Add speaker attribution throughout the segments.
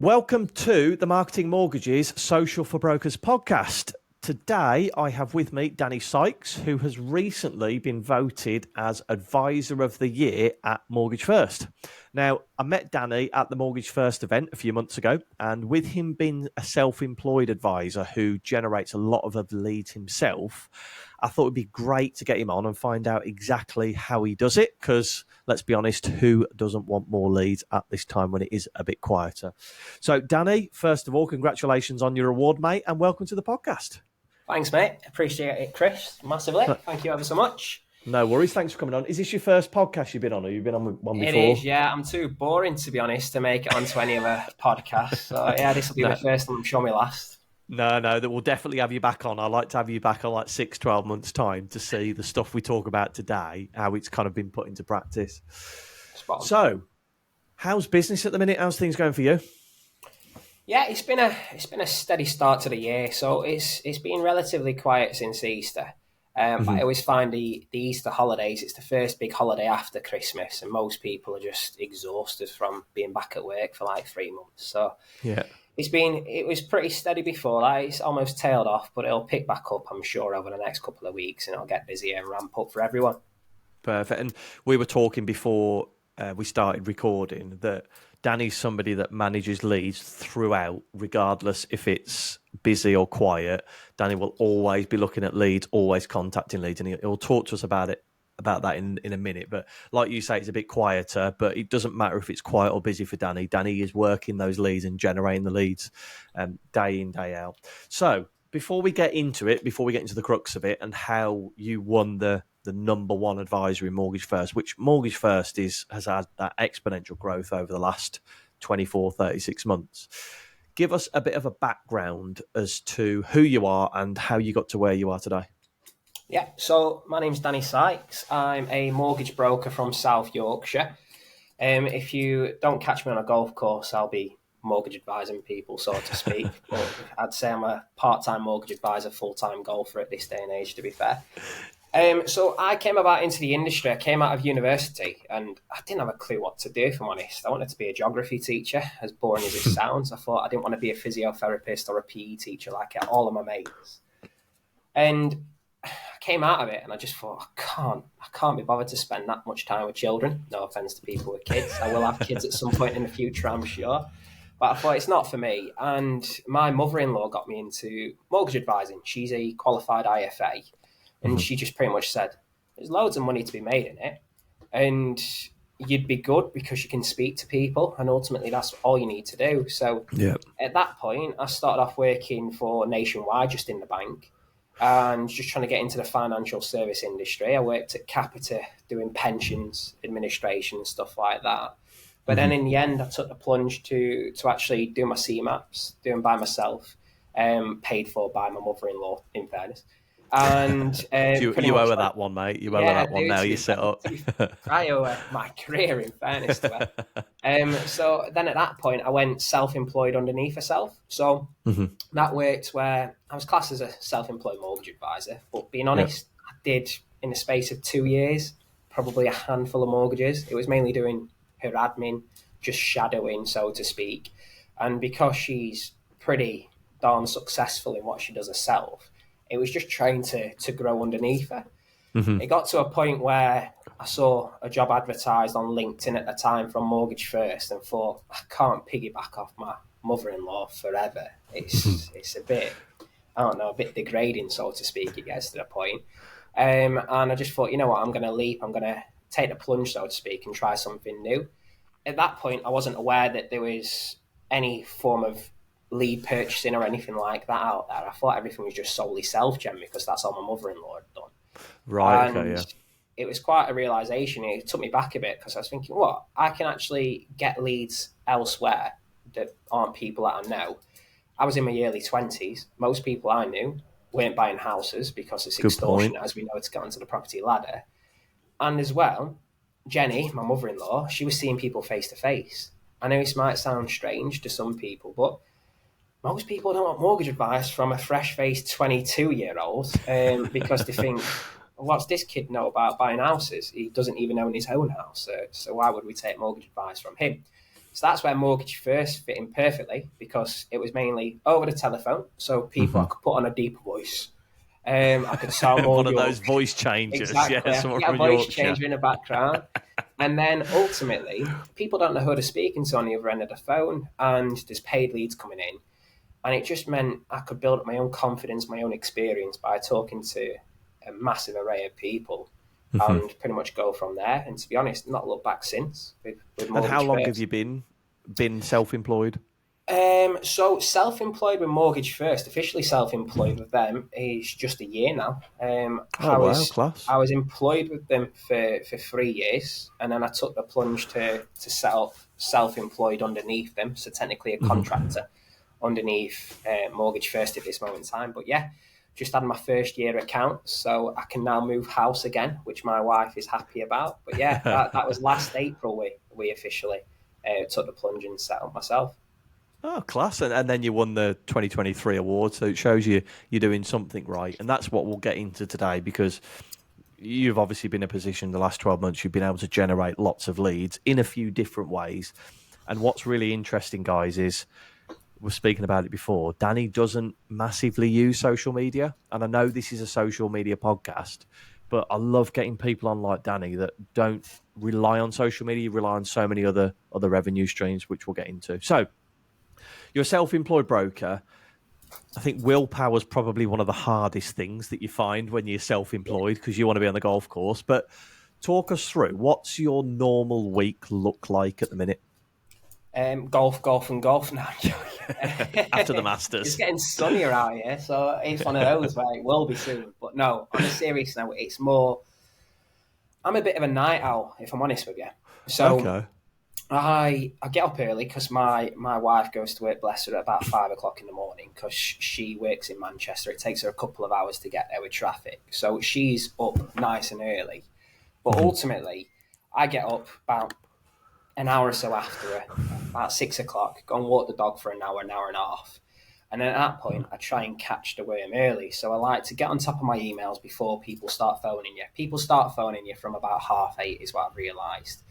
Speaker 1: Welcome to the Marketing Mortgages Social for Brokers podcast. Today, I have with me Danny Sykes, who has recently been voted as Advisor of the Year at Mortgage First. Now, I met Danny at the Mortgage First event a few months ago, and with him being a self-employed advisor who generates a lot of the leads himself, I thought it'd be great to get him on and find out exactly how he does it, because let's be honest, who doesn't want more leads at this time when it is a bit quieter? So, Danny, first of all, congratulations on your award, mate, and welcome to the podcast.
Speaker 2: Thanks, mate. Appreciate it, Chris, massively. Thank you ever so much.
Speaker 1: No worries. Thanks for coming on. Is this your first podcast you've been on, or you've been on one before?
Speaker 2: It is, yeah. I'm too boring, to be honest, to make it onto any other podcast. So, yeah, this will be my first and I'm sure my last.
Speaker 1: No, that we'll definitely have you back on. I like to have you back on like 6-12 months' time to see the stuff we talk about today, how it's kind of been put into practice. So, how's business at the minute? How's things going for you?
Speaker 2: Yeah, it's been a steady start to the year. So it's been relatively quiet since Easter. But I always find the Easter holidays, it's the first big holiday after Christmas, and most people are just exhausted from being back at work for like 3 months. So
Speaker 1: yeah,
Speaker 2: it was pretty steady before that. It's almost tailed off, but it'll pick back up, I'm sure, over the next couple of weeks, and it'll get busier and ramp up for everyone.
Speaker 1: Perfect. And we were talking before we started recording that Danny's somebody that manages leads throughout, regardless if it's busy or quiet. Danny will always be looking at leads, always contacting leads, and he'll talk to us about that in a minute. But like you say, it's a bit quieter, but it doesn't matter if it's quiet or busy for Danny. Danny is working those leads and generating the leads day in, day out. So before we get into the crux of it and how you won the number one advisor in Mortgage First, which Mortgage First has had that exponential growth over the last 24, 36 months. Give us a bit of a background as to who you are and how you got to where you are today.
Speaker 2: Yeah, so my name's Danny Sykes. I'm a mortgage broker from South Yorkshire. If you don't catch me on a golf course, I'll be mortgage advising people, so to speak. But I'd say I'm a part-time mortgage advisor, full-time golfer at this day and age, to be fair. So I came about into the industry. I came out of university and I didn't have a clue what to do, if I'm honest. I wanted to be a geography teacher, as boring as it sounds. I thought I didn't want to be a physiotherapist or a PE teacher like all of my mates. And I came out of it and I just thought, I can't be bothered to spend that much time with children. No offense to people with kids. I will have kids at some point in the future, I'm sure. But I thought it's not for me. And my mother-in-law got me into mortgage advising. She's a qualified IFA. And she just pretty much said, there's loads of money to be made in it. And you'd be good because you can speak to people. And ultimately, that's all you need to do. So At that point, I started off working for Nationwide, just in the bank, and just trying to get into the financial service industry. I worked at Capita doing pensions, administration, stuff like that. But then in the end, I took the plunge to actually do my CMAPs, doing by myself, paid for by my mother-in-law, in fairness. And
Speaker 1: you owe her that one, mate. You owe her that one now. You set up.
Speaker 2: I owe her my career, in fairness to her. So then at that point, I went self-employed underneath herself. So that worked where I was classed as a self-employed mortgage advisor. But being honest, I did, in the space of 2 years, probably a handful of mortgages. It was mainly doing her admin, just shadowing, so to speak. And because she's pretty darn successful in what she does herself, it was just trying to grow underneath her. It got to a point where I saw a job advertised on LinkedIn at the time from Mortgage First and thought, I can't piggyback off my mother-in-law forever. It's a bit, a bit degrading, so to speak. It gets to the point. And I just thought, you know what, I'm going to leap. I'm going to take the plunge, so to speak, and try something new. At that point, I wasn't aware that there was any form of lead purchasing or anything like that out there. I thought everything was just solely self-gen because that's all my mother-in-law had done.
Speaker 1: Right,
Speaker 2: and
Speaker 1: okay, yeah.
Speaker 2: It was quite a realisation. It took me back a bit because I was thinking, I can actually get leads elsewhere that aren't people that I know. I was in my early 20s. Most people I knew weren't buying houses because it's extortion, as we know, to get onto the property ladder. And as well, Jenny, my mother-in-law, she was seeing people face-to-face. I know this might sound strange to some people, but most people don't want mortgage advice from a fresh-faced 22-year-old because they think, what's this kid know about buying houses? He doesn't even own his own house, so why would we take mortgage advice from him? So that's where Mortgage First fit in perfectly, because it was mainly over the telephone. So people I could put on a deeper voice. I could sound more
Speaker 1: One of those
Speaker 2: Yorkshire.
Speaker 1: voice changes,
Speaker 2: Exactly.
Speaker 1: yeah,
Speaker 2: I could
Speaker 1: sort
Speaker 2: get a
Speaker 1: of
Speaker 2: voice
Speaker 1: Yorkshire.
Speaker 2: changer in the background. And then ultimately, people don't know who they're speaking to on the other end of the phone, and there's paid leads coming in. And it just meant I could build up my own confidence, my own experience by talking to a massive array of people and pretty much go from there. And to be honest, not look back since with
Speaker 1: And how
Speaker 2: Mortgage
Speaker 1: long have
Speaker 2: First.
Speaker 1: you been self-employed?
Speaker 2: So self-employed with Mortgage First, officially self-employed with them is just a year now.
Speaker 1: Oh
Speaker 2: I
Speaker 1: wow,
Speaker 2: was
Speaker 1: class.
Speaker 2: I was employed with them for 3 years, and then I took the plunge to set up self-employed underneath them. So technically a contractor underneath Mortgage First at this moment in time. But yeah, just had my first year account, so I can now move house again, which my wife is happy about. But yeah, that was last April we officially took the plunge and set up myself.
Speaker 1: Oh, class. And then you won the 2023 award. So it shows you're doing something right. And that's what we'll get into today, because you've obviously been in a position the last 12 months, you've been able to generate lots of leads in a few different ways. And what's really interesting, guys, is we're speaking about it before. Danny doesn't massively use social media. And I know this is a social media podcast, but I love getting people on like Danny that don't rely on social media, rely on so many other revenue streams, which we'll get into. So, you're a self-employed broker. I think willpower is probably one of the hardest things that you find when you're self-employed, because you want to be on the golf course. But talk us through, what's your normal week look like at the minute
Speaker 2: Golf, golf, and golf now. I'm joking.
Speaker 1: after the
Speaker 2: It's
Speaker 1: Masters?
Speaker 2: getting sunnier out here, so it's one of those where it will be soon. But no, on a serious note, it's more. I'm a bit of a night owl, if I'm honest with you. So
Speaker 1: Okay.
Speaker 2: I get up early because my wife goes to work, bless her, at about 5 o'clock in the morning because she works in Manchester. It takes her a couple of hours to get there with traffic, so she's up nice and early. But ultimately, I get up about an hour or so after her, about 6 o'clock, go and walk the dog for an hour and a half. And then at that point, I try and catch the worm early. So I like to get on top of my emails before people start phoning you. People start phoning you from about 8:30 is what I've realised.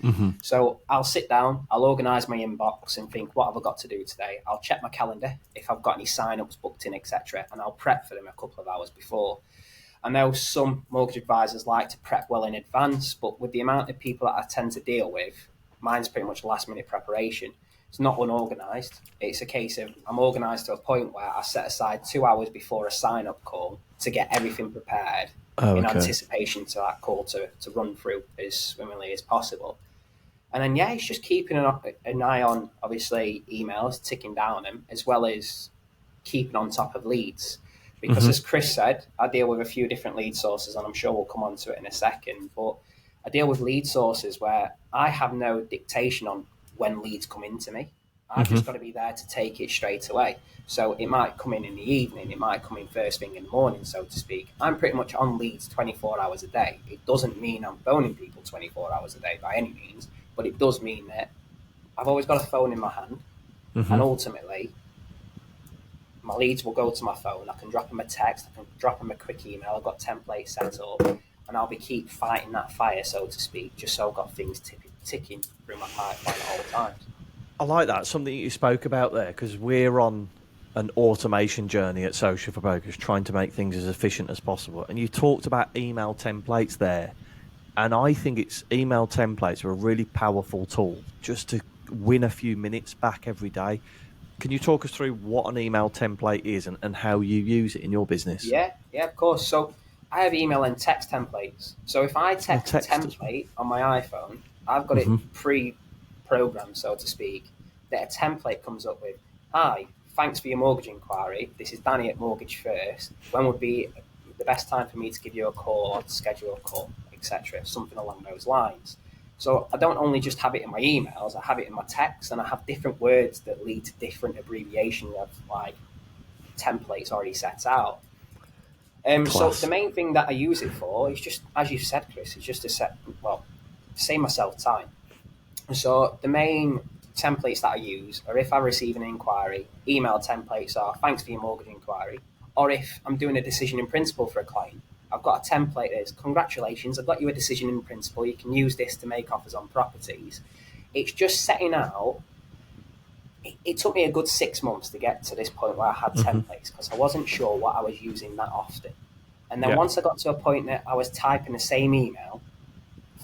Speaker 2: So I'll sit down, I'll organise my inbox and think, what have I got to do today? I'll check my calendar if I've got any sign-ups booked in, etc. And I'll prep for them a couple of hours before. I know some mortgage advisors like to prep well in advance, but with the amount of people that I tend to deal with, mine's pretty much last minute preparation. It's not unorganised. It's a case of I'm organised to a point where I set aside 2 hours before a sign up call to get everything prepared
Speaker 1: Oh,
Speaker 2: in
Speaker 1: okay.
Speaker 2: anticipation to that call to run through as swimmingly as possible. And then, yeah, it's just keeping an eye on, obviously, emails, ticking down them, as well as keeping on top of leads. Because as Chris said, I deal with a few different lead sources, and I'm sure we'll come on to it in a second. But I deal with lead sources where I have no dictation on when leads come into me. I've just got to be there to take it straight away. So it might come in the evening, it might come in first thing in the morning, so to speak. I'm pretty much on leads 24 hours a day. It doesn't mean I'm phoning people 24 hours a day by any means, but it does mean that I've always got a phone in my hand, and ultimately, my leads will go to my phone. I can drop them a text, I can drop them a quick email. I've got templates set up, and I'll be keep fighting that fire, so to speak, just so I've got things ticking through my pipeline at all times.
Speaker 1: I like that. Something you spoke about there, because we're on an automation journey at Social for Brokers, trying to make things as efficient as possible. And you talked about email templates there. And I think it's email templates are a really powerful tool just to win a few minutes back every day. Can you talk us through what an email template is and how you use it in your business?
Speaker 2: Yeah, of course. So I have email and text templates. So if I
Speaker 1: Oh,
Speaker 2: text a
Speaker 1: text as well.
Speaker 2: template on my iPhone, I've got it pre-programmed, so to speak, that a template comes up with, hi, thanks for your mortgage inquiry. This is Danny at Mortgage First. When would be the best time for me to give you a call or to schedule a call, etc., something along those lines. So I don't only just have it in my emails, I have it in my text, and I have different words that lead to different abbreviations of like templates already set out. So the
Speaker 1: Class.
Speaker 2: main thing that I use it for is just, as you said, Chris, is just to save myself time. So the main templates that I use are if I receive an inquiry, email templates are thanks for your mortgage inquiry, or if I'm doing a decision in principle for a client, I've got a template that is congratulations, I've got you a decision in principle. You can use this to make offers on properties. It's just setting out it took me a good 6 months to get to this point where I had templates because I wasn't sure what I was using that often. And then
Speaker 1: Yeah.
Speaker 2: once I got to a point that I was typing the same email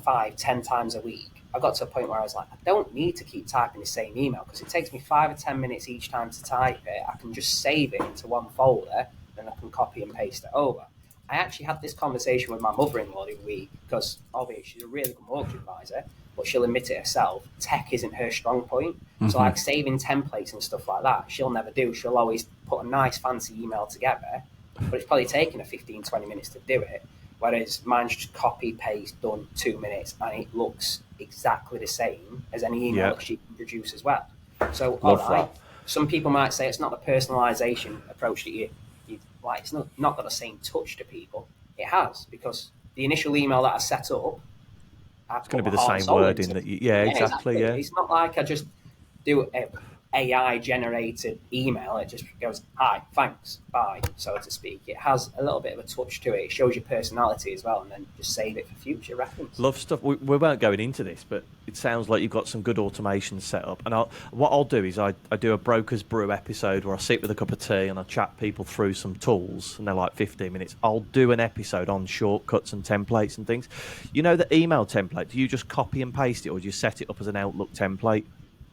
Speaker 2: 5, 10 times a week, I got to a point where I was like, I don't need to keep typing the same email because it takes me 5 or 10 minutes each time to type it. I can just save it into one folder, then I can copy and paste it over. I actually had this conversation with my mother-in-law the other week because obviously she's a really good mortgage advisor, but she'll admit it herself. Tech isn't her strong point. So like saving templates and stuff like that, she'll never do. She'll always put a nice fancy email together, but it's probably taking her 15, 20 minutes to do it. Whereas mine's just copy, paste, done 2 minutes, and it looks exactly the same as any email
Speaker 1: Yeah.
Speaker 2: that she can produce as well. So, all
Speaker 1: Love
Speaker 2: right,
Speaker 1: that.
Speaker 2: some people might say it's not the personalisation approach that you like. It's not got the same touch to people. It has, because the initial email that I set up, I
Speaker 1: It's going
Speaker 2: put
Speaker 1: to
Speaker 2: my
Speaker 1: be the
Speaker 2: heart and
Speaker 1: same
Speaker 2: soul
Speaker 1: wording
Speaker 2: into.
Speaker 1: that yeah,
Speaker 2: Yeah,
Speaker 1: exactly.
Speaker 2: exactly.
Speaker 1: Yeah.
Speaker 2: It's not like I just do a AI generated email. It just goes, hi, thanks, bye, so to speak. It has a little bit of a touch to it. It shows your personality as well, and then just save it for future reference.
Speaker 1: Love stuff. We weren't going into this, but it sounds like you've got some good automation set up. And what I'll do is I do a Broker's Brew episode where I sit with a cup of tea and I chat people through some tools, and they're like 15 minutes. I'll do an episode on shortcuts and templates and things. You know, the email template, do you just copy and paste it, or do you set it up as an Outlook template?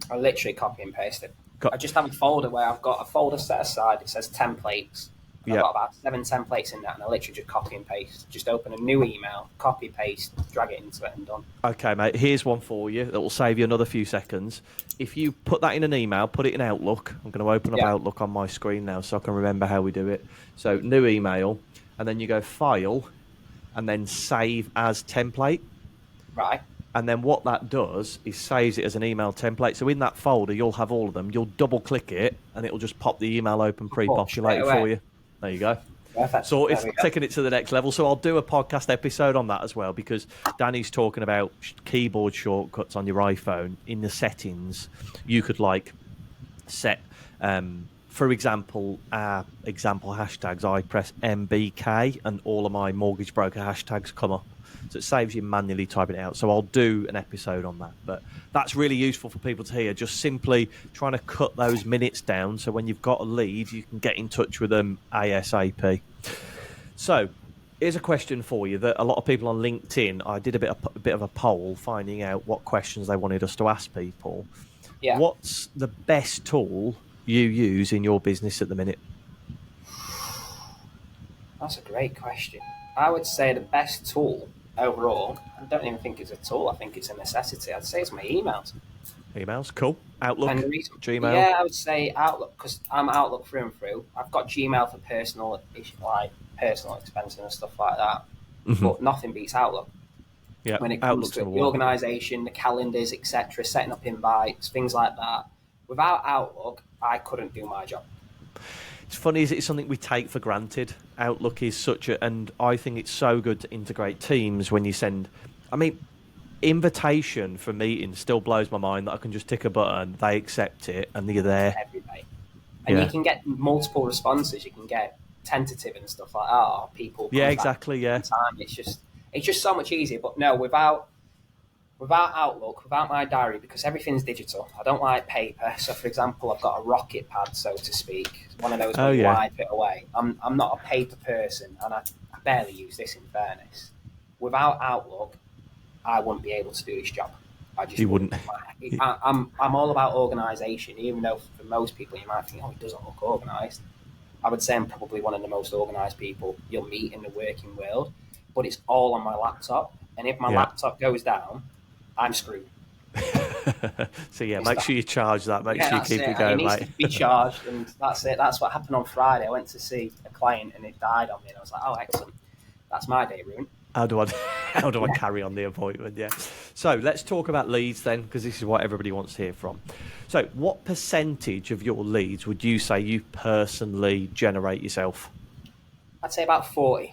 Speaker 2: I literally copy and paste it. I just have a folder where I've got a folder set aside. It says templates. And I've
Speaker 1: Yeah.
Speaker 2: got about 7 templates in that, and I literally just copy and paste. Just open a new email, copy, paste, drag it into it, and done.
Speaker 1: Okay, mate. Here's one for you that will save you another few seconds. If you put that in an email, put it in Outlook. I'm going to open up
Speaker 2: Yeah.
Speaker 1: Outlook on my screen now so I can remember how we do it. So, new email, and then you go File, and then Save as Template.
Speaker 2: Right.
Speaker 1: And then what that does is saves it as an email template. So in that folder, you'll have all of them. You'll double click it, and it'll just pop the email open pre-populated
Speaker 2: straight away.
Speaker 1: for you. There you go.
Speaker 2: Perfect.
Speaker 1: So
Speaker 2: There
Speaker 1: it's
Speaker 2: we go.
Speaker 1: taking it to the next level. So I'll do a podcast episode on that as well, because Danny's talking about keyboard shortcuts on your iPhone. In the settings, you could like set, for example, example hashtags. I press MBK, and all of my mortgage broker hashtags come up. So it saves you manually typing it out. So I'll do an episode on that. But that's really useful for people to hear. Just simply trying to cut those minutes down, so when you've got a lead, you can get in touch with them ASAP. So here's a question for you that a lot of people on LinkedIn, I did a bit of a poll finding out what questions they wanted us to ask people.
Speaker 2: Yeah.
Speaker 1: What's the best tool you use in your business at the minute?
Speaker 2: That's a great question. I would say the best tool overall, I don't even think it's a tool, I think it's a necessity. I'd say it's my emails.
Speaker 1: Emails, cool. Outlook,
Speaker 2: And the reason,
Speaker 1: Gmail.
Speaker 2: yeah, I would say Outlook, because I'm Outlook through and through. I've got Gmail for personal expenses and stuff like that, but nothing beats Outlook.
Speaker 1: Yeah,
Speaker 2: When it comes
Speaker 1: Outlook's
Speaker 2: to
Speaker 1: number
Speaker 2: the
Speaker 1: one.
Speaker 2: organisation, the calendars, etc., setting up invites, things like that. Without Outlook, I couldn't do my job.
Speaker 1: It's funny, is it something we take for granted? Outlook is such a, and I think it's so good to integrate Teams when you send. I mean, invitation for meetings still blows my mind that I can just tick a button, they accept it, and you're there.
Speaker 2: Every day. And
Speaker 1: Yeah.
Speaker 2: you can get multiple responses. You can get tentative and stuff like that. Or people.
Speaker 1: Yeah,
Speaker 2: come back
Speaker 1: exactly. Yeah.
Speaker 2: in time. It's just so much easier. But no, without Outlook, without my diary, because everything's digital. I don't like paper. So, for example, I've got a rocket pad, so to speak. One of those where you wipe it away. I'm not a paper person, and I barely use this, in fairness. Without Outlook, I wouldn't be able to do this job. I just
Speaker 1: You wouldn't.
Speaker 2: I'm all about organisation, even though for most people you might think, oh, it doesn't look organised. I would say I'm probably one of the most organised people you'll meet in the working world, but it's all on my laptop. And if my laptop goes down, I'm screwed.
Speaker 1: So yeah, make sure you charge that. Make sure you keep it
Speaker 2: It
Speaker 1: going,
Speaker 2: needs
Speaker 1: mate.
Speaker 2: to be charged, and that's it. That's what happened on Friday. I went to see a client, and it died on me, and I was like, oh, excellent. That's my day ruined.
Speaker 1: How do I carry on the appointment? Yeah. So let's talk about leads then, because this is what everybody wants to hear from. So, what percentage of your leads would you say you personally generate yourself?
Speaker 2: I'd say about 40%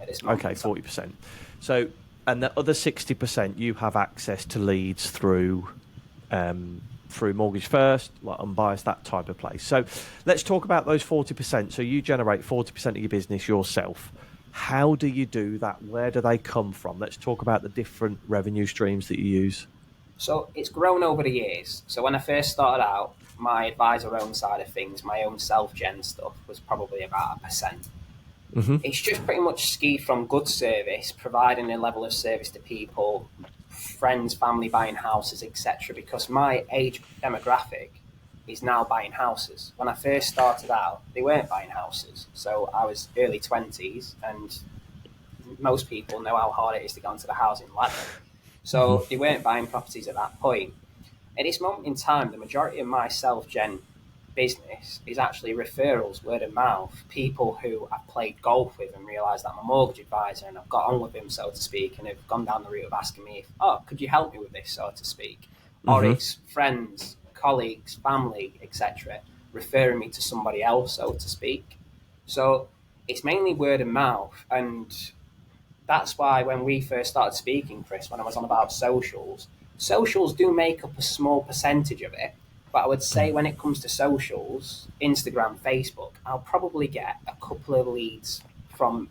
Speaker 2: at this moment.
Speaker 1: Okay, 40%. So, and the other 60%, you have access to leads through Mortgage First, like Unbiased, that type of place. So, let's talk about those 40%. So, you generate 40% of your business yourself. How do you do that? Where do they come from? Let's talk about the different revenue streams that you use.
Speaker 2: So it's grown over the years. So when I first started out, my advisor own side of things, my own self-gen stuff was probably about 1%.
Speaker 1: Hmm.
Speaker 2: It's just pretty much ski from good service, providing a level of service to people, friends, family buying houses, etc. Because my age demographic is now buying houses. When I first started out, they weren't buying houses. So I was early 20s, and most people know how hard it is to get onto the housing ladder.
Speaker 1: Hmm.
Speaker 2: So they weren't buying properties at that point. At this moment in time, the majority of my self-gen business is actually referrals, word of mouth, people who I've played golf with and realised that I'm a mortgage advisor and I've got on with them, so to speak, and have gone down the route of asking me if, oh, could you help me with this, so to speak? Or
Speaker 1: Hmm.
Speaker 2: it's friends, colleagues, family, etc., referring me to somebody else, so to speak. So it's mainly word of mouth, and that's why when we first started speaking, Chris, when I was on about socials, socials do make up a small percentage of it. But I would say when it comes to socials, Instagram, Facebook, I'll probably get a couple of leads from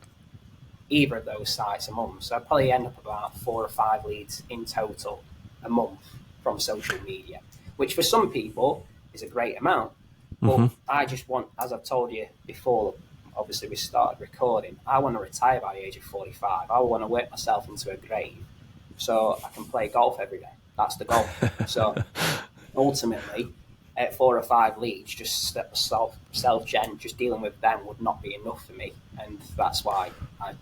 Speaker 2: either of those sites a month. So I probably end up about 4 or 5 leads in total a month from social media, which for some people is a great amount. But
Speaker 1: Hmm.
Speaker 2: I just want, as I've told you before, obviously we started recording, I want to retire by the age of 45. I want to work myself into a grave so I can play golf every day. That's the goal. So ultimately, at 4 or 5 leads, just self gen, just dealing with them would not be enough for me, and that's why I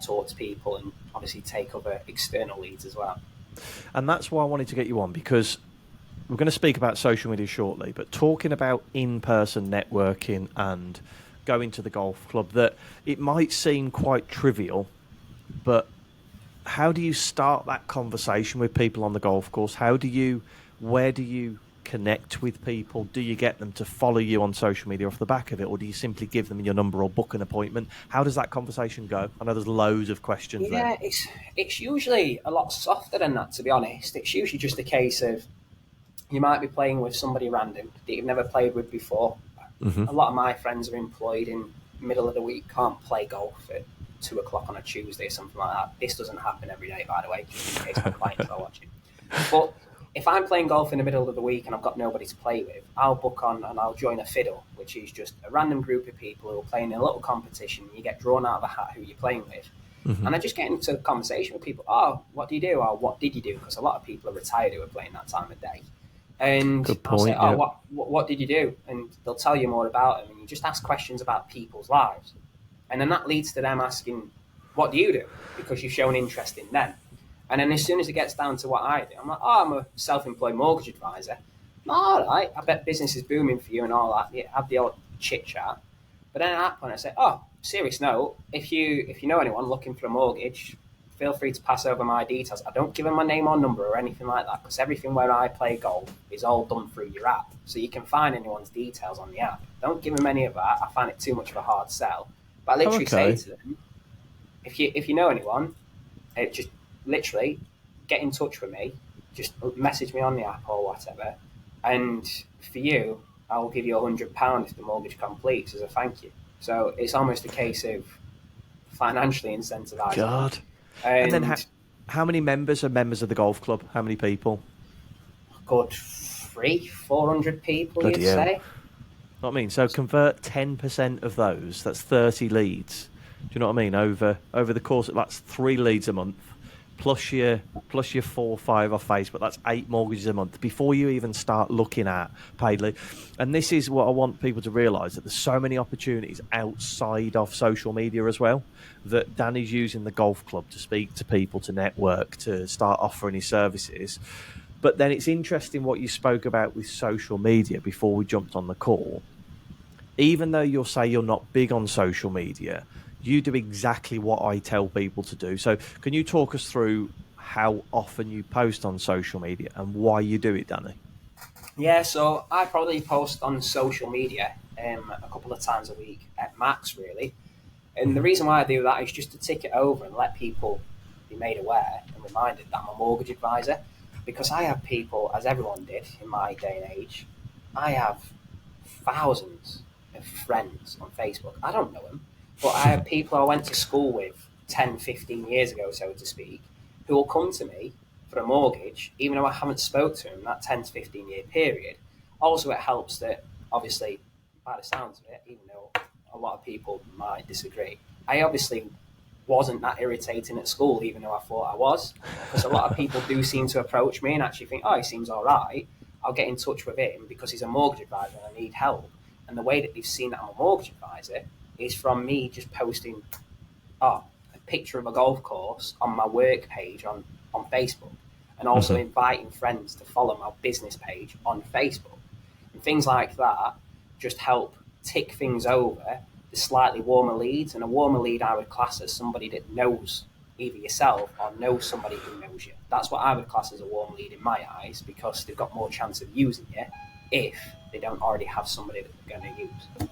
Speaker 2: talk to people and obviously take other external leads as well.
Speaker 1: And that's why I wanted to get you on, because we're going to speak about social media shortly, but talking about in-person networking and going to the golf club, that it might seem quite trivial, but how do you start that conversation with people on the golf course? Where do you connect with people? Do you get them to follow you on social media off the back of it, or do you simply give them your number or book an appointment? How does that conversation go? I know there's loads of questions there.
Speaker 2: Yeah, it's usually a lot softer than that, to be honest. It's usually just a case of you might be playing with somebody random that you've never played with before.
Speaker 1: Hmm.
Speaker 2: A lot of my friends are employed in middle of the week, can't play golf at 2 o'clock on a Tuesday or something like that. This doesn't happen every day, by the way, just in case my clients are watching. But if I'm playing golf in the middle of the week and I've got nobody to play with, I'll book on and I'll join a fiddle, which is just a random group of people who are playing in a little competition. You get drawn out of a hat who you're playing with.
Speaker 1: Hmm.
Speaker 2: And I just get into a conversation with people. Oh, what do you do? Or what did you do? Because a lot of people are retired who are playing that time of day. And
Speaker 1: Good
Speaker 2: I'll say,
Speaker 1: point.
Speaker 2: oh,
Speaker 1: Yeah.
Speaker 2: what did you do? And they'll tell you more about them. And you just ask questions about people's lives. And then that leads to them asking, what do you do? Because you've shown interest in them. And then as soon as it gets down to what I do, I'm like, oh, I'm a self-employed mortgage advisor. All right, I bet business is booming for you and all that. Yeah, have the odd chit chat. But then at that point, I say, oh, serious note, if you know anyone looking for a mortgage, feel free to pass over my details. I don't give them my name or number or anything like that, because everything where I play golf is all done through your app. So you can find anyone's details on the app. Don't give them any of that. I find it too much of a hard sell. But I
Speaker 1: Oh,
Speaker 2: literally say
Speaker 1: okay.
Speaker 2: to them, if you know anyone, just literally get in touch with me. Just message me on the app or whatever. And for you, I'll give you £100 if the mortgage completes as a thank you. So it's almost a case of financially incentivizing them.
Speaker 1: God. And then
Speaker 2: And
Speaker 1: how many members are members of the golf club? How many people?
Speaker 2: good 400 people, you'd
Speaker 1: Bloody hell.
Speaker 2: say.
Speaker 1: Know what I mean? So convert 10% of those, that's 30 leads. Do you know what I mean? Over the course of, that's 3 leads a month, plus your 4 or 5 off Facebook, that's 8 mortgages a month before you even start looking at paid lead. And this is what I want people to realise, that there's so many opportunities outside of social media as well, that Danny's using the golf club to speak to people, to network, to start offering his services. But then it's interesting what you spoke about with social media before we jumped on the call. Even though you'll say you're not big on social media, you do exactly what I tell people to do. So, can you talk us through how often you post on social media and why you do it, Danny?
Speaker 2: Yeah, so I probably post on social media a couple of times a week at max, really. And the
Speaker 1: Hmm.
Speaker 2: reason why I do that is just to tick it over and let people be made aware and reminded that I'm a mortgage advisor. Because I have people, as everyone did in my day and age, I have thousands of friends on Facebook. I don't know them, but I have people I went to school with 10, 15 years ago, so to speak, who will come to me for a mortgage, even though I haven't spoke to him that 10 to 15 year period. Also, it helps that, obviously, by the sounds of it, even though a lot of people might disagree, I obviously wasn't that irritating at school, even though I thought I was. Because a lot of people do seem to approach me and actually think, oh, he seems all right. I'll get in touch with him because he's a mortgage advisor and I need help. And the way that they've seen that I'm a mortgage advisor is from me just posting a picture of a golf course on my work page on Facebook, and also inviting friends to follow my business page on Facebook. And things like that just help tick things over the slightly warmer leads. And a warmer lead I would class as somebody that knows either yourself or knows somebody who knows you. That's what I would class as a warm lead in my eyes, because they've got more chance of using you if they don't already have somebody that they're going to use.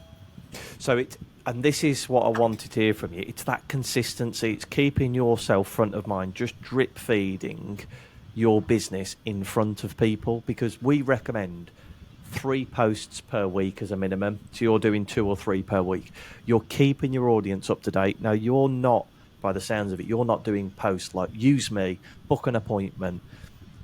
Speaker 1: So and this is what I wanted to hear from you. It's that consistency. It's keeping yourself front of mind, just drip feeding your business in front of people, because we recommend 3 posts per week as a minimum. So you're doing 2 or 3 per week. You're keeping your audience up to date. Now, you're not, by the sounds of it, you're not doing posts like use me, book an appointment,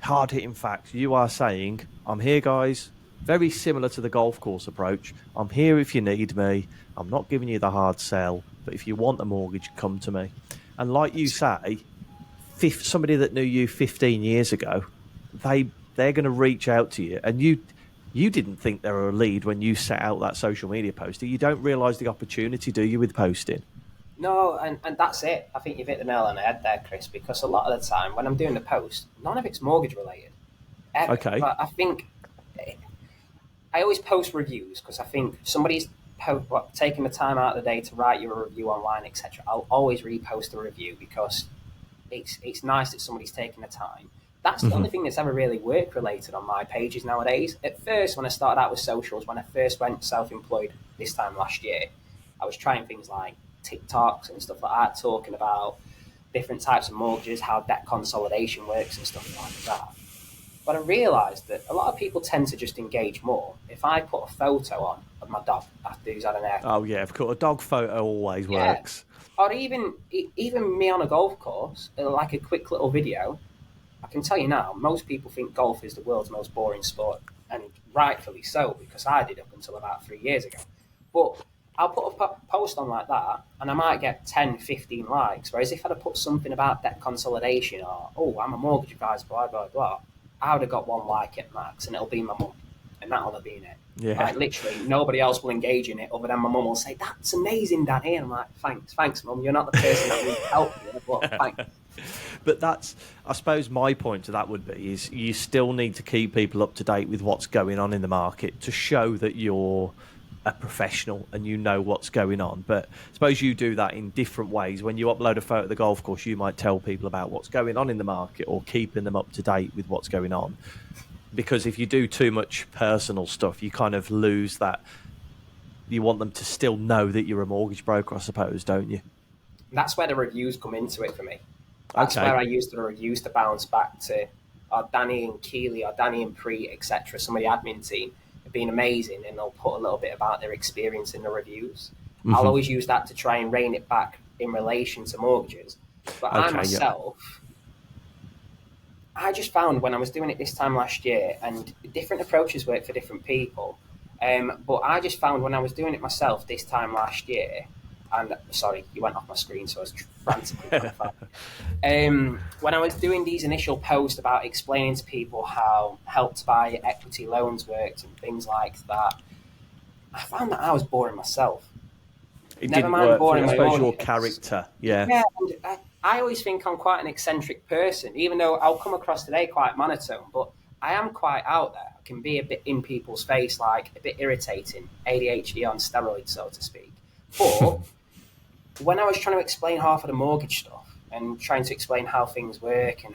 Speaker 1: hard hitting facts. You are saying, I'm here, guys. Very similar to the golf course approach. I'm here if you need me. I'm not giving you the hard sell, but if you want a mortgage, come to me. And like you say, somebody that knew you 15 years ago, they're going to reach out to you. And you didn't think they were a lead when you set out that social media post. You don't realise the opportunity, do you, with posting?
Speaker 2: No, and that's it. I think you've hit the nail on the head there, Chris, because a lot of the time when I'm doing the post, none of it's mortgage related. Ever.
Speaker 1: Okay.
Speaker 2: But I think I always post reviews because I think somebody's taking the time out of the day to write you a review online, etc. I'll always repost a review because it's nice that somebody's taking the time. That's the only thing that's ever really work related on my pages nowadays. At first, when I started out with socials, when I first went self-employed this time last year, I was trying things like TikToks and stuff like that, talking about different types of mortgages, how debt consolidation works and stuff like that. But I realised that a lot of people tend to just engage more if I put a photo on of my dog after he's had an haircut.
Speaker 1: Oh, yeah, of course. A dog photo always works.
Speaker 2: Or even me on a golf course, like a quick little video. I can tell you now, most people think golf is the world's most boring sport, and rightfully so, because I did up until about 3 years ago. But I'll put a post on like that, and I might get 10, 15 likes, whereas if I'd have put something about debt consolidation or, oh, I'm a mortgage advisor, blah, blah, blah, I would have got 1 like at max, and it'll be my mum, and that'll have been it.
Speaker 1: Yeah.
Speaker 2: Like, literally, nobody else will engage in it other than my mum will say, that's amazing, Danny. And I'm like, thanks, mum. You're not the person that needs help here, but thanks.
Speaker 1: But that's, I suppose my point to that would be, is you still need to keep people up to date with what's going on in the market to show that you're a professional and you know what's going on. But I suppose you do that in different ways. When you upload a photo of the golf course, you might tell people about what's going on in the market or keeping them up to date with what's going on. Because if you do too much personal stuff, you kind of lose that. You want them to still know that you're a mortgage broker, I suppose, don't you?
Speaker 2: That's where the reviews come into it for me. That's where I use the reviews to bounce back to Danny and Keely or Danny and Preet, etc. Some of the admin team have been amazing, and they'll put a little bit about their experience in the reviews. I'll always use that to try and rein it back in relation to mortgages. But I myself, I just found when I was doing it this time last year, and different approaches work for different people, but I just found when I was doing it myself this time last year, and sorry, you went off my screen, so I was frantically trying to find. When I was doing these initial posts about explaining to people how Help to Buy equity loans worked and things like that, I found that I was boring myself.
Speaker 1: It didn't work for, I suppose, your character. Yeah,
Speaker 2: and I always think I'm quite an eccentric person, even though I'll come across today quite monotone, but I am quite out there. I can be a bit in people's face, like a bit irritating, ADHD on steroids, so to speak. But when I was trying to explain half of the mortgage stuff and trying to explain how things work and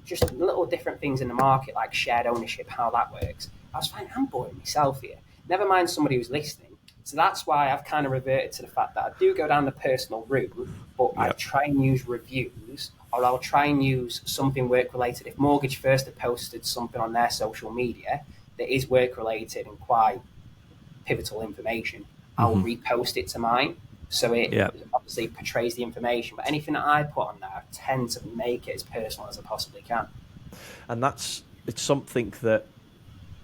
Speaker 2: just little different things in the market, like shared ownership, how that works, I was finding I'm boring myself here. Never mind somebody who's listening. So that's why I've kind of reverted to the fact that I do go down the personal route, but I try and use reviews, or I'll try and use something work-related. If Mortgage First have posted something on their social media that is work-related and quite pivotal information, I'll repost it to mine. So it obviously portrays the information. But anything that I put on there, I tend to make it as personal as I possibly can.
Speaker 1: And it's something that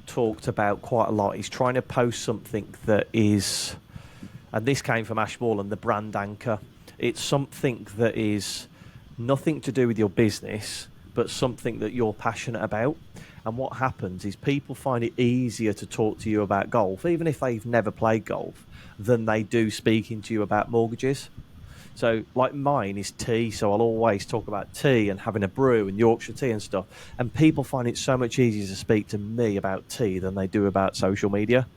Speaker 1: talked about quite a lot. He's trying to post something that is, and this came from Ash Moreland, the brand anchor. It's something that is nothing to do with your business, but something that you're passionate about. And what happens is people find it easier to talk to you about golf, even if they've never played golf, than they do speaking to you about mortgages. So, like, mine is tea, so I'll always talk about tea and having a brew and Yorkshire tea and stuff. And people find it so much easier to speak to me about tea than they do about social media.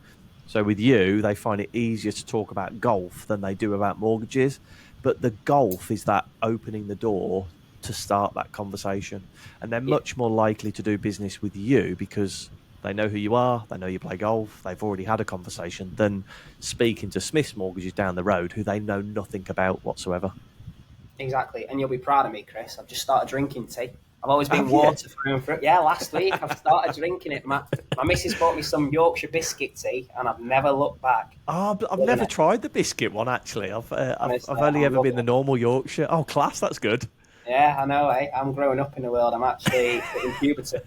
Speaker 1: So with you, they find it easier to talk about golf than they do about mortgages. But the golf is that opening the door to start that conversation. And they're much more likely to do business with you because they know who you are, they know you play golf, they've already had a conversation, than speaking to Smith's Mortgages down the road who they know nothing about whatsoever.
Speaker 2: Exactly, and you'll be proud of me, Chris. I've just started drinking tea. I've always been water through and through. Yeah, last week I've started drinking it. My missus bought me some Yorkshire biscuit tea, and I've never looked back.
Speaker 1: Oh, I've never tried the biscuit one, actually. I've only ever been the normal Yorkshire. Oh, class, that's good.
Speaker 2: Yeah, I know, eh? I'm growing up in the world. I'm actually in puberty.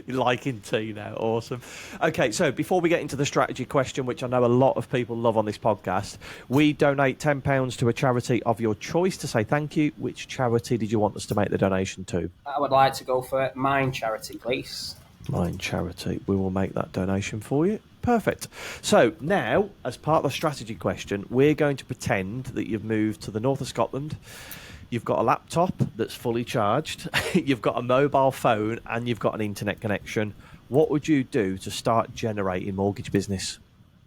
Speaker 1: You're liking tea now. Awesome. Okay, so before we get into the strategy question, which I know a lot of people love on this podcast, we donate £10 to a charity of your choice to say thank you. Which charity did you want us to make the donation to?
Speaker 2: I would like to go for Mind Charity, please.
Speaker 1: Mind Charity. We will make that donation for you. Perfect. So now, as part of the strategy question, we're going to pretend that you've moved to the north of Scotland. You've got a laptop that's fully charged, you've got a mobile phone, and you've got an internet connection. What would you do to start generating mortgage business?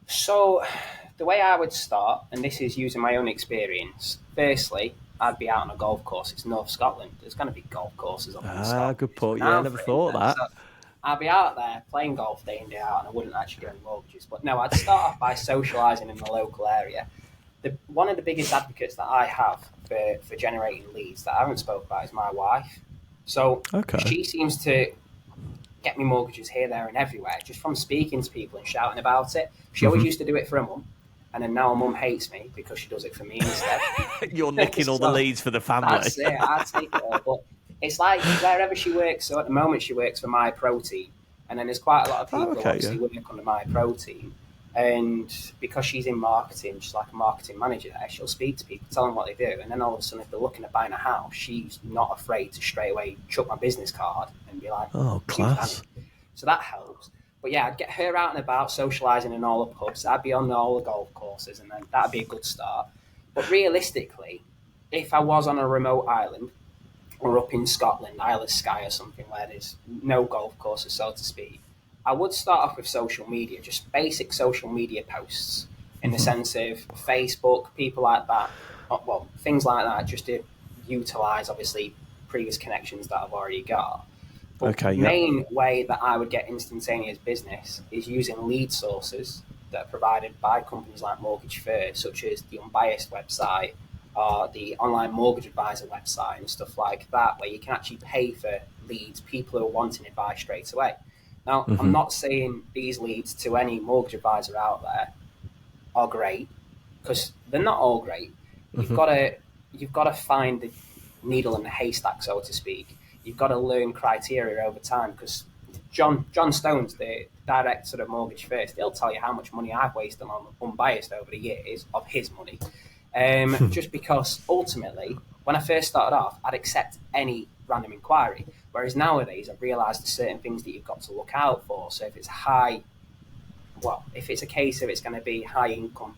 Speaker 2: So, the way I would start, and this is using my own experience, firstly, I'd be out on a golf course. It's North Scotland. There's going to be golf courses up in Scotland.
Speaker 1: Good point. Yeah, I never thought that.
Speaker 2: So I'd be out there playing golf day in, day out, and I wouldn't actually do any mortgages. But no, I'd start off by socialising in the local area. One of the biggest advocates that I have for generating leads that I haven't spoke about is my wife. So she seems to get me mortgages here, there, and everywhere just from speaking to people and shouting about it. She always used to do it for her mum, and then now her mum hates me because she does it for me instead.
Speaker 1: You're nicking all the leads for the family.
Speaker 2: That's it. I take it all. But it's like wherever she works. So at the moment she works for My Protein, and then there's quite a lot of people who obviously work under My Protein. And because she's in marketing, she's like a marketing manager there, she'll speak to people, tell them what they do. And then all of a sudden, if they're looking at buying a house, she's not afraid to straight away chuck my business card and be like,
Speaker 1: oh, class.
Speaker 2: So that helps. But yeah, I'd get her out and about, socialising in all the pubs. I'd be on all the golf courses, and then that'd be a good start. But realistically, if I was on a remote island or up in Scotland, Isle of Skye or something where there's no golf courses, so to speak, I would start off with social media, just basic social media posts in the sense of Facebook, people like that. Well, things like that, just to utilise, obviously, previous connections that I've already got. But the main way that I would get instantaneous business is using lead sources that are provided by companies like Mortgage First, such as the Unbiased website or the Online Mortgage Advisor website and stuff like that, where you can actually pay for leads, people who are wanting advice straight away. Now, I'm not saying these leads to any mortgage advisor out there are great, because they're not all great. You've got to find the needle in the haystack, so to speak. You've got to learn criteria over time, because John Stones, the director of Mortgage First, they'll tell you how much money I've wasted on Unbiased over the years of his money. Just because ultimately, when I first started off, I'd accept any random inquiry. Whereas nowadays, I've realised there's certain things that you've got to look out for. So if it's if it's a case of it's going to be high income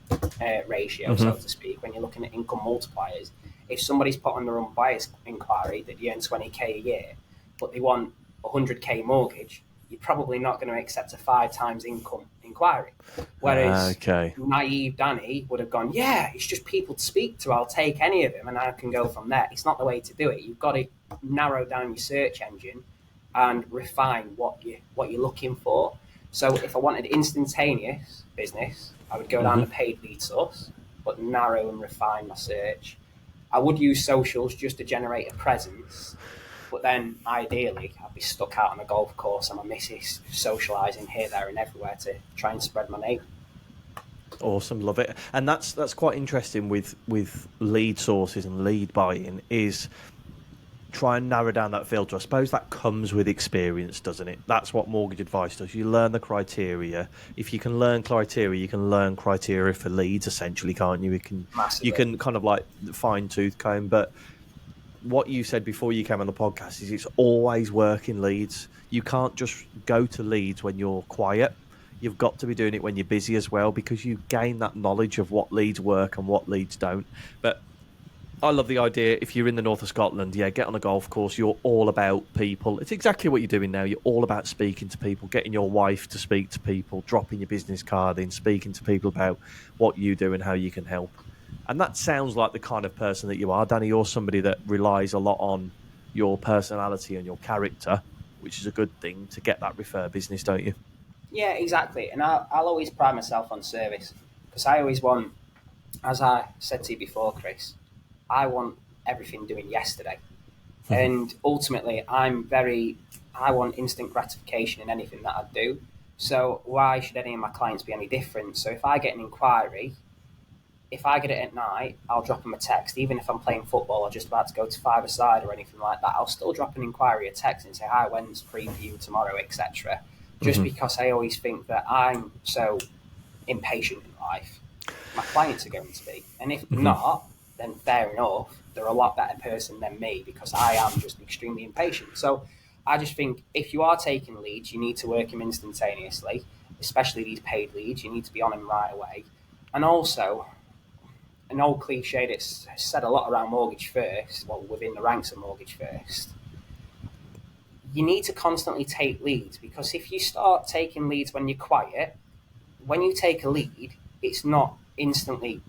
Speaker 2: ratio, so to speak, when you're looking at income multipliers, if somebody's put on their unbiased inquiry that you earn 20k a year, but they want 100k mortgage, you're probably not going to accept a 5 times income inquiry. Whereas naive Danny would have gone, yeah, it's just people to speak to. I'll take any of them and I can go from there. It's not the way to do it. You've got to narrow down your search engine and refine what you're looking for. So if I wanted instantaneous business, I would go down the paid lead source, but narrow and refine my search. I would use socials just to generate a presence. But then, ideally, I'd be stuck out on a golf course and my missus socialising here, there and everywhere to try and spread my name.
Speaker 1: Awesome, love it. And that's quite interesting with lead sources and lead buying is try and narrow down that filter. I suppose that comes with experience, doesn't it? That's what mortgage advice does. You learn the criteria. If you can learn criteria, you can learn criteria for leads, essentially, can't you? You
Speaker 2: Massively.
Speaker 1: can kind of like fine tooth comb. But what you said before you came on the podcast is it's always working leads. You can't just go to leads when you're quiet. You've got to be doing it when you're busy as well, because you gain that knowledge of what leads work and what leads don't. But I love the idea. If you're in the north of Scotland, yeah, get on a golf course. You're all about people. It's exactly what you're doing now. You're all about speaking to people, getting your wife to speak to people, dropping your business card in, speaking to people about what you do and how you can help. And that sounds like the kind of person that you are, Danny. You're somebody that relies a lot on your personality and your character, which is a good thing to get that refer business, don't you?
Speaker 2: Yeah, exactly. And I'll always pride myself on service because I always want, as I said to you before, Chris, I want everything doing yesterday. And ultimately, I want instant gratification in anything that I do. So why should any of my clients be any different? So if I get an inquiry, if I get it at night, I'll drop them a text. Even if I'm playing football or just about to go to five-a-side or anything like that, I'll still drop an inquiry, a text, and say, hi, when's free for you tomorrow, etc. Just because I always think that I'm so impatient in life, my clients are going to be. And if not, then fair enough, they're a lot better person than me because I am just extremely impatient. So I just think if you are taking leads, you need to work them instantaneously, especially these paid leads. You need to be on them right away. And also, an old cliche that's said a lot around Mortgage First, well, within the ranks of Mortgage First, you need to constantly take leads because if you start taking leads when you're quiet, when you take a lead, it's not instantly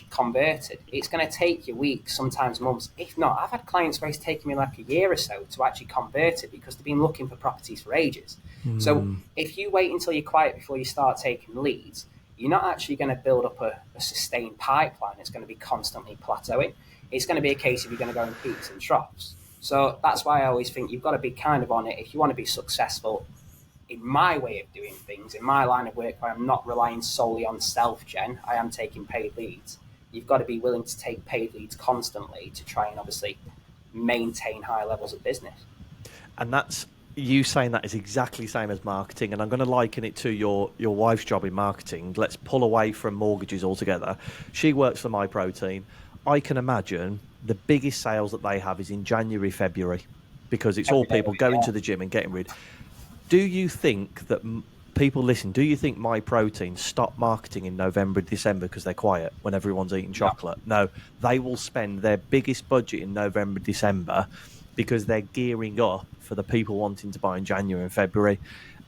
Speaker 2: converted. It's going to take you weeks, sometimes months. If not, I've had clients where it's taken me like a year or so to actually convert it because they've been looking for properties for ages. So if you wait until you're quiet before you start taking leads, you're not actually going to build up a sustained pipeline. It's going to be constantly plateauing. It's going to be a case of you're going to go in peaks and troughs. So that's why I always think you've got to be kind of on it. If you want to be successful in my way of doing things, in my line of work where I'm not relying solely on self-gen, I am taking paid leads. You've got to be willing to take paid leads constantly to try and obviously maintain high levels of business.
Speaker 1: And that's you saying that is exactly the same as marketing, and I'm going to liken it to your wife's job in marketing. Let's pull away from mortgages altogether. She works for MyProtein. I can imagine the biggest sales that they have is in January, February, because it's all people going to the gym and getting rid. Do you think that people listen? Do you think MyProtein stop marketing in November, December because they're quiet when everyone's eating chocolate? No, they will spend their biggest budget in November, December because they're gearing up for the people wanting to buy in January and February.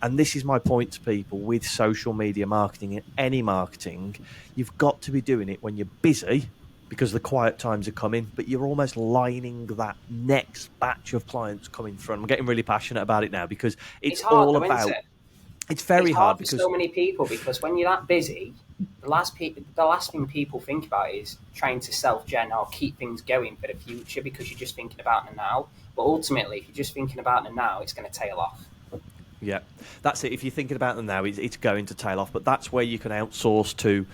Speaker 1: And this is my point to people with social media marketing and any marketing. You've got to be doing it when you're busy because the quiet times are coming, but you're almost lining that next batch of clients coming through. I'm getting really passionate about it now because it's
Speaker 2: hard,
Speaker 1: all
Speaker 2: though,
Speaker 1: about...
Speaker 2: isn't it?
Speaker 1: It's very
Speaker 2: It's hard
Speaker 1: hard
Speaker 2: for
Speaker 1: because...
Speaker 2: so many people because when you're that busy, the last thing people think about is trying to self-gen or keep things going for the future because you're just thinking about the now. But ultimately, if you're just thinking about the now, it's going to tail off.
Speaker 1: Yeah, that's it. If you're thinking about them now, it's going to tail off. But that's where you can outsource to,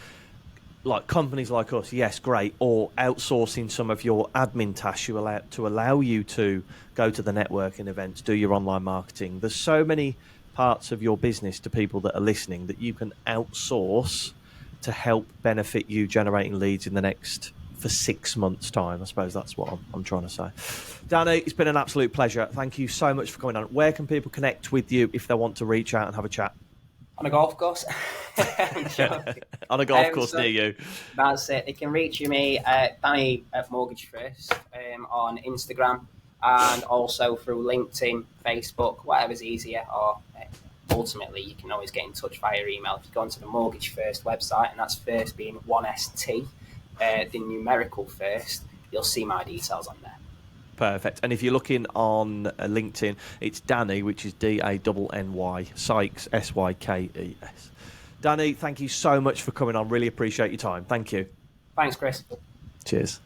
Speaker 1: like companies like us. Yes, great. Or outsourcing some of your admin tasks to allow you to go to the networking events, do your online marketing. There's so many parts of your business to people that are listening that you can outsource to help benefit you generating leads in the next for 6 months' time. I suppose that's what I'm trying to say. Danny, it's been an absolute pleasure. Thank you so much for coming on. Where can people connect with you if they want to reach out and have a chat?
Speaker 2: On a golf course.
Speaker 1: On a golf course near you.
Speaker 2: That's it. They can reach me at Danny at Mortgage First on Instagram and also through LinkedIn, Facebook, whatever's easier. Or ultimately, you can always get in touch via email. If you go onto the Mortgage First website, and that's first being 1ST, the numerical first, you'll see my details on there.
Speaker 1: Perfect. And if you're looking on LinkedIn, it's Danny, which is Danny, Sykes, Sykes. Danny, thank you so much for coming on. Really appreciate your time. Thank you.
Speaker 2: Thanks, Chris.
Speaker 1: Cheers.